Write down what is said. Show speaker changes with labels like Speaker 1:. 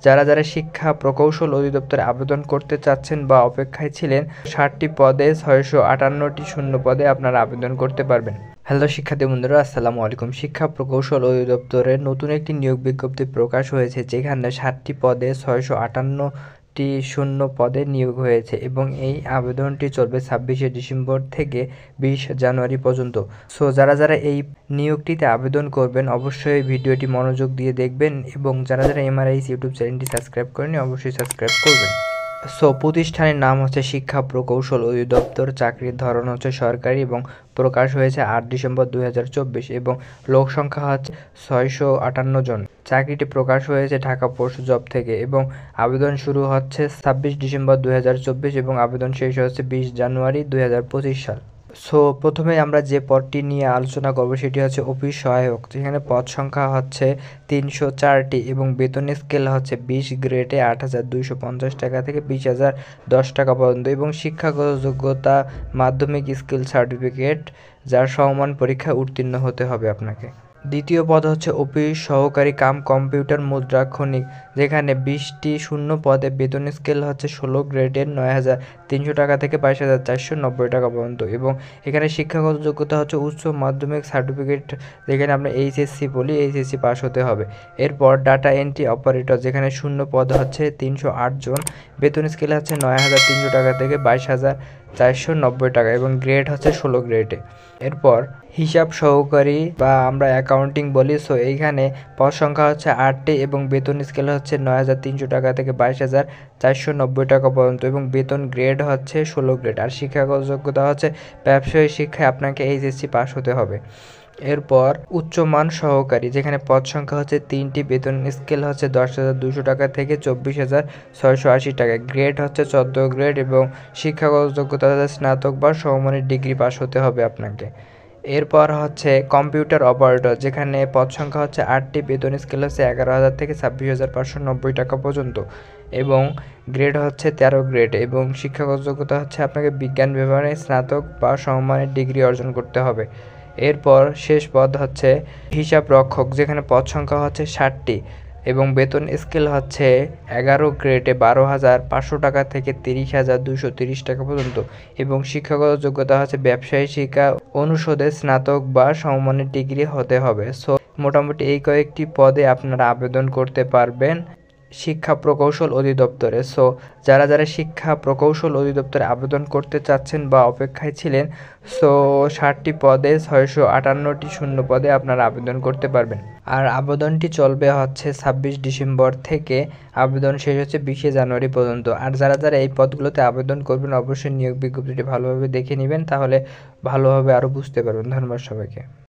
Speaker 1: যারা শিক্ষা প্রকৌশল অধিদপ্তরে আবেদন করতে চাচ্ছেন বা অপেক্ষায় ছিলেন, 60টি পদে 658টি শূন্য পদে আপনারা আবেদন করতে পারবেন। হ্যালো শিক্ষার্থী বন্ধুরা, আসসালামু আলাইকুম। শিক্ষা প্রকৌশল অধিদপ্তরে নতুন একটি নিয়োগ বিজ্ঞপ্তি প্রকাশ হয়েছে, যেখানে 60টি পদে 658টি শূন্য পদে নিয়োগ হয়েছে এবং এই আবেদনটি চলবে 26শে ডিসেম্বর থেকে 20 জানুয়ারি পর্যন্ত। সো যারা এই নিয়োগটিতে আবেদন করবেন অবশ্যই ভিডিওটি মনোযোগ দিয়ে দেখবেন এবং যারা এমআরআইস ইউটিউব চ্যানেলটি সাবস্ক্রাইব করেনি অবশ্যই সাবস্ক্রাইব করবেন। সো প্রতিষ্ঠানের নাম হচ্ছে শিক্ষা প্রকৌশল অধিদপ্তর, চাকরির ধরন হচ্ছে সরকারি এবং প্রকাশ হয়েছে 8 ডিসেম্বর 2024 এবং লোক সংখ্যা হচ্ছে 658 জন। চাকরিটি প্রকাশ হয়েছে ঢাকা পোস্ট জব থেকে এবং আবেদন শুরু হচ্ছে 26 ডিসেম্বর 2024 এবং আবেদন শেষ হচ্ছে 20 জানুয়ারি 2025 সাল। সো প্রথমে আমরা যে পদটি নিয়ে আলোচনা করব সেটি হচ্ছে অফিস সহায়ক, যেখানে পদ সংখ্যা হচ্ছে 304টি এবং বেতন স্কেল হচ্ছে 20 গ্রেডে 8,250 টাকা থেকে 20,010 টাকা পর্যন্ত এবং শিক্ষাগত যোগ্যতা মাধ্যমিক স্কিল সার্টিফিকেট, যার সমমান পরীক্ষায় উত্তীর্ণ হতে হবে আপনাকে। দ্বিতীয় পদ হচ্ছে অফিস সহকারী কাম কম্পিউটার মুদ্রা খনিক, যেখানে 20টি শূন্য পদে বেতন স্কেল হচ্ছে 16 গ্রেডের 9,300 টাকা থেকে 22,490 টাকা পর্যন্ত এবং এখানে শিক্ষাগত যোগ্যতা হচ্ছে উচ্চ মাধ্যমিক সার্টিফিকেট, যেখানে আমরা এইচএসসি বলি, এইচএসসি পাস হতে হবে। এরপর ডাটা এন্ট্রি অপারেটর, যেখানে শূন্য পদ হচ্ছে 308 জন, বেতন স্কেল হচ্ছে 9,300 টাকা থেকে 22,490 টাকা এবং গ্রেড হচ্ছে 16 গ্রেডে। এরপর হিসাব সহকারী বা আমরা অ্যাকাউন্টিং বলি, সো এইখানে পদ সংখ্যা হচ্ছে 8টি এবং বেতন স্কেল হচ্ছে 9,300 টাকা থেকে 22,490 টাকা পর্যন্ত এবং বেতন গ্রেড হচ্ছে 16 গ্রেড। আর শিক্ষাগত যোগ্যতা হচ্ছে ব্যবসায়ী শিক্ষায় আপনাকে এইচএসসি পাস হতে হবে। এরপর উচ্চমান সহকারী, যেখানে পদ সংখ্যা হচ্ছে 3টি, বেতন স্কেল হচ্ছে 10,200 টাকা থেকে 24,680 টাকা, গ্রেড হচ্ছে 14 গ্রেড এবং শিক্ষাগত যোগ্যতা হচ্ছে স্নাতক বা সমমানের ডিগ্রি পাস হতে হবে আপনাকে। এরপর হচ্ছে কম্পিউটার অপারেটর, যেখানে পদ সংখ্যা হচ্ছে 8টি, বেতন স্কেল হচ্ছে 11,000 থেকে 26,590 টাকা পর্যন্ত এবং গ্রেড হচ্ছে 13 গ্রেড এবং শিক্ষাগত যোগ্যতা হচ্ছে আপনাকে বিজ্ঞান বিভাগে স্নাতক বা সমমানের ডিগ্রি অর্জন করতে হবে। এরপর শেষ পদ হচ্ছে হিসাব রক্ষক, যেখানে পদ সংখ্যা হচ্ছে 60টি এবং বেতন স্কেল হচ্ছে 11 গ্রেডে 12,500 টাকা থেকে 30,230 টাকা পর্যন্ত এবং শিক্ষাগত যোগ্যতা হচ্ছে ব্যবসায়ী শিক্ষা অনুষদে স্নাতক বা সমমানের ডিগ্রি হতে হবে। সো মোটামুটি এই কয়েকটি পদে আপনারা আবেদন করতে পারবেন শিক্ষা প্রকৌশল অধিদপ্তরে। সো যারা শিক্ষা প্রকৌশল অধিদপ্তরে আবেদন করতে চাচ্ছেন বা অপেক্ষায় ছিলেন, সো 60টি পদে 658টি শূন্য পদে আপনারা আবেদন করতে পারবেন। আর আবেদনটি চলবে হচ্ছে 26 ডিসেম্বর থেকে আবেদন শেষ হচ্ছে 20 জানুয়ারি পর্যন্ত। আর যারা এই পদগুলোতে আবেদন করবেন অবশ্যই নিয়োগ বিজ্ঞপ্তিটি ভালোভাবে দেখে নেবেন, তাহলে ভালোভাবে আরও বুঝতে পারবেন। ধন্যবাদ সবাইকে।